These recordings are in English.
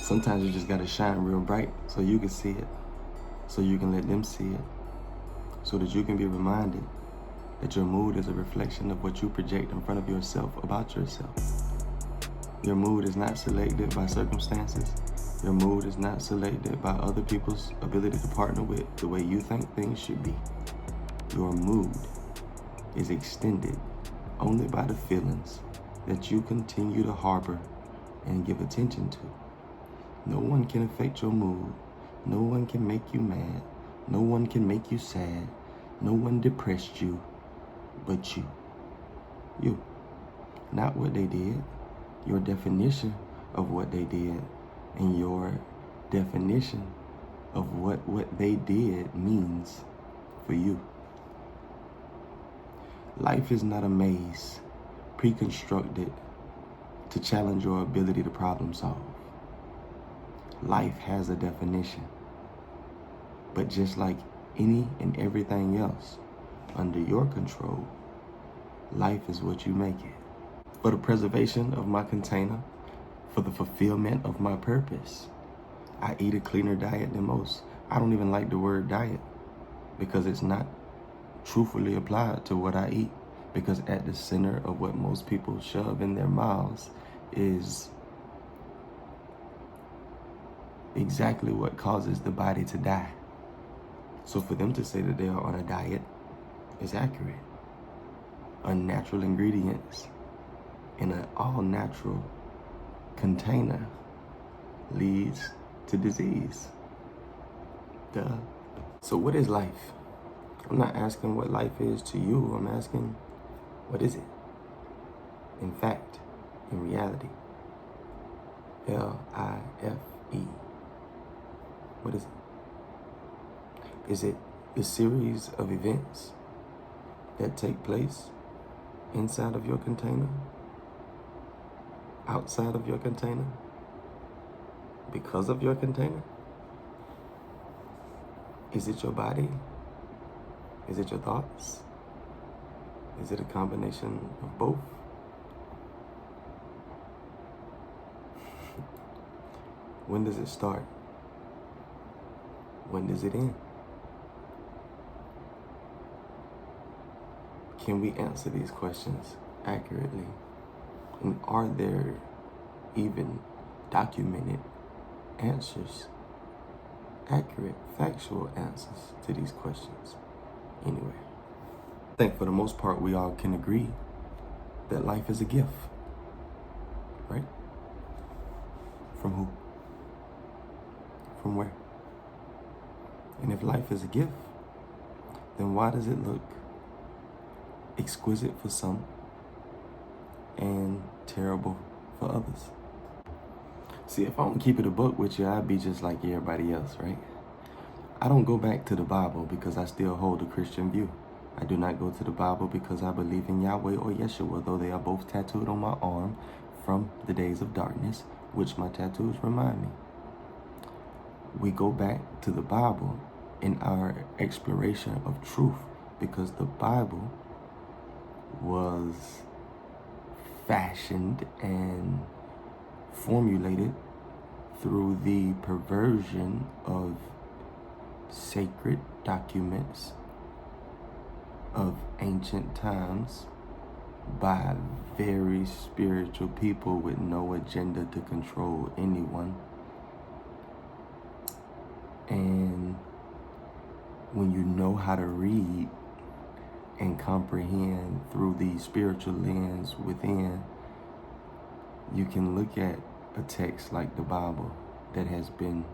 Sometimes you just gotta shine real bright so you can see it, so you can let them see it, so that you can be reminded that your mood is a reflection of what you project in front of yourself about yourself. Your mood is not selected by circumstances. Your mood is not selected by other people's ability to partner with the way you think things should be. Your mood is extended only by the feelings that you continue to harbor and give attention to. No one can affect your mood. No one can make you mad. No one can make you sad. No one depressed you but you. You. Not what they did. Your definition of what they did and your definition of what they did means for you. Life is not a maze pre-constructed to challenge your ability to problem solve. Life has a definition, but just like any and everything else under your control, life is what you make it. For the preservation of my container, for the fulfillment of my purpose, I eat a cleaner diet than most. I don't even like the word diet because it's not truthfully applied to what I eat, because at the center of what most people shove in their mouths is exactly what causes the body to die. So for them to say that they are on a diet is accurate. Unnatural ingredients in an all-natural container leads to disease. Duh. So what is life? I'm not asking what life is to you. I'm asking, what is it? In fact, in reality. L-I-F-E. What is it? Is it the series of events that take place inside of your container? Outside of your container? Because of your container? Is it your body? Is it your thoughts? Is it a combination of both? When does it start? When does it end? Can we answer these questions accurately? And are there even documented answers, accurate, factual answers to these questions? Anyway, I think for the most part, we all can agree that life is a gift, right? From who? From where? And if life is a gift, then why does it look exquisite for some and terrible for others? See, if I don't keep it a book with you, I'd be just like everybody else, right? I don't go back to the Bible because I still hold a Christian view. I do not go to the Bible because I believe in Yahweh or Yeshua, though they are both tattooed on my arm from the days of darkness, which my tattoos remind me. We go back to the Bible in our exploration of truth because the Bible was fashioned and formulated through the perversion of sacred documents of ancient times by very spiritual people with no agenda to control anyone. And when you know how to read and comprehend through the spiritual lens within, you can look at a text like the Bible that has been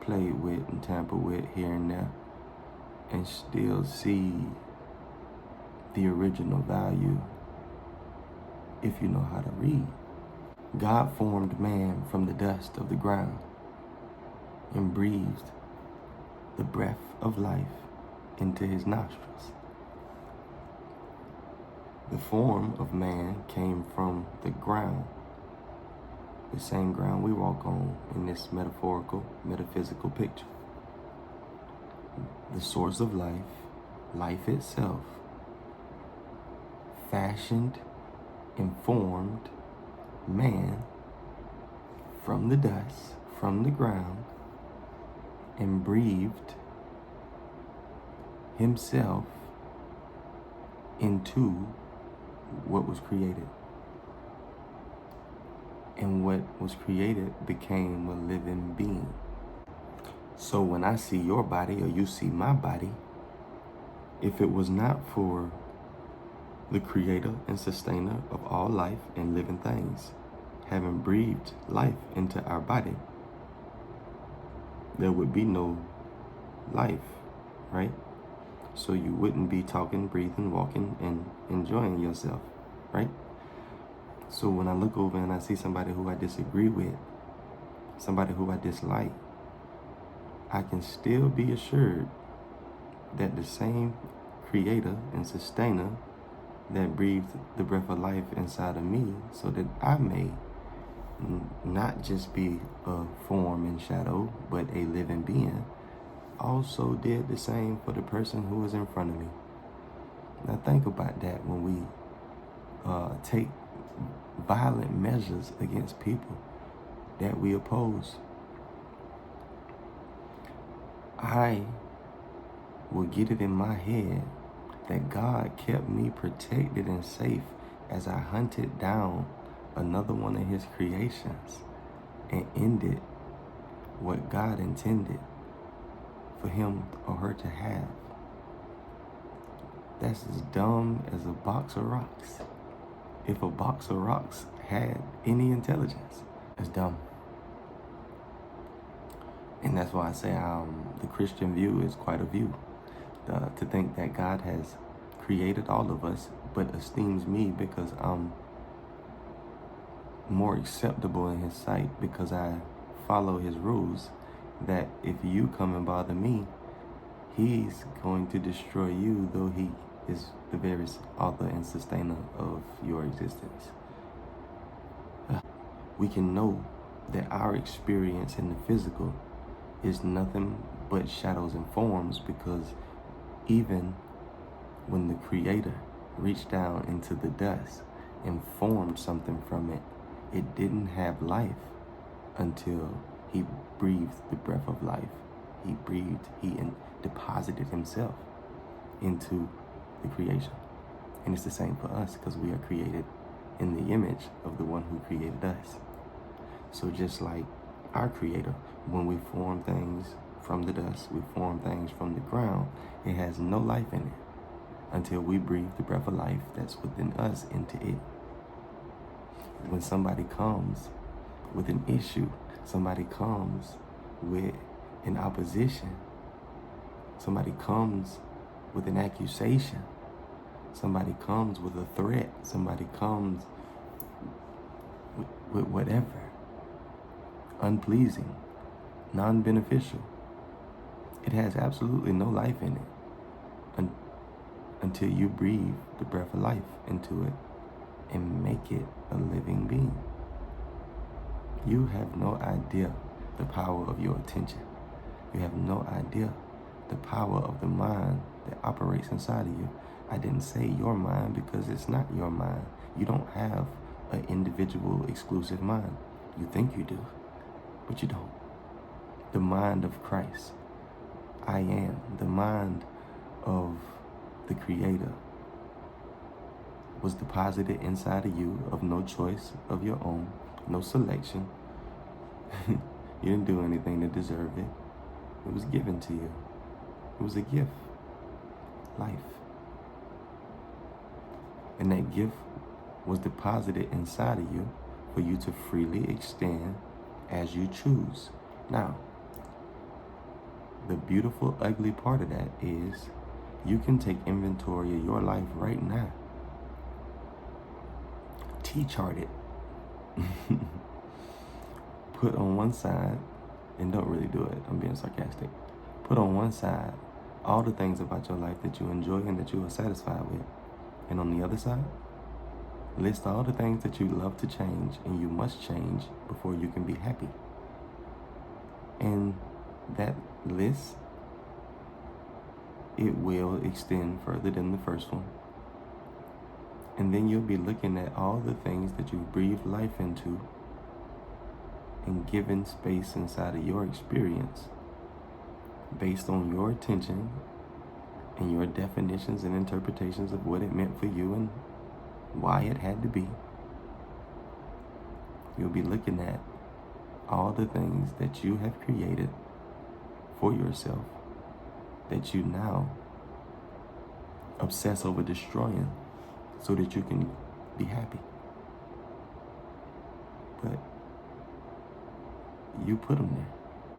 played with and tampered with here and there and still see the original value if you know how to read. God formed man from the dust of the ground and breathed the breath of life into his nostrils. The form of man came from the ground, the same ground we walk on in this metaphorical, metaphysical picture. The source of life, life itself, fashioned and formed man from the dust, from the ground and breathed himself into what was created. And what was created became a living being. So when I see your body or you see my body, if it was not for the creator and sustainer of all life and living things having breathed life into our body, there would be no life, right? So you wouldn't be talking, breathing, walking, and enjoying yourself, right? So when I look over and I see somebody who I disagree with, somebody who I dislike, I can still be assured that the same creator and sustainer that breathed the breath of life inside of me so that I may not just be a form and shadow, but a living being, also did the same for the person who was in front of me. Now think about that when we take violent measures against people that we oppose. I will get it in my head that God kept me protected and safe as I hunted down another one of his creations and ended what God intended for him or her to have. That's as dumb as a box of rocks. If a box of rocks had any intelligence, it's dumb. And that's why I say the Christian view is quite a view. To think that God has created all of us, but esteems me because I'm more acceptable in his sight because I follow his rules, that if you come and bother me, he's going to destroy you, though he is the very author and sustainer of your existence. We can know that our experience in the physical is nothing but shadows and forms, because even when the creator reached down into the dust and formed something from it, it didn't have life until he breathed the breath of life. He deposited himself into the creation. And it's the same for us, because we are created in the image of the one who created us. So just like our creator, when we form things from the dust, we form things from the ground, it has no life in it until we breathe the breath of life that's within us into it. When somebody comes with an issue, somebody comes with an opposition, somebody comes with an accusation, somebody comes with a threat, somebody comes with whatever, unpleasing, non-beneficial, it has absolutely no life in it until you breathe the breath of life into it and make it a living being. You have no idea the power of your attention. You have no idea the power of the mind that operates inside of you. I didn't say your mind because it's not your mind. You don't have an individual exclusive mind. You think you do, but you don't. The mind of Christ. I am. The mind of the Creator was deposited inside of you of no choice of your own, no selection. You didn't do anything to deserve it. It was given to you. It was a gift. Life. And that gift was deposited inside of you for you to freely extend as you choose. Now, the beautiful, ugly part of that is you can take inventory of your life right now. T-chart it. Put on one side, and don't really do it, I'm being sarcastic. Put on one side all the things about your life that you enjoy and that you are satisfied with. And on the other side, list all the things that you love to change and you must change before you can be happy. And that list, it will extend further than the first one. And then you'll be looking at all the things that you breathed life into, and given space inside of your experience based on your attention and your definitions and interpretations of what it meant for you and why it had to be, you'll be looking at all the things that you have created for yourself that you now obsess over destroying so that you can be happy. But you put them there.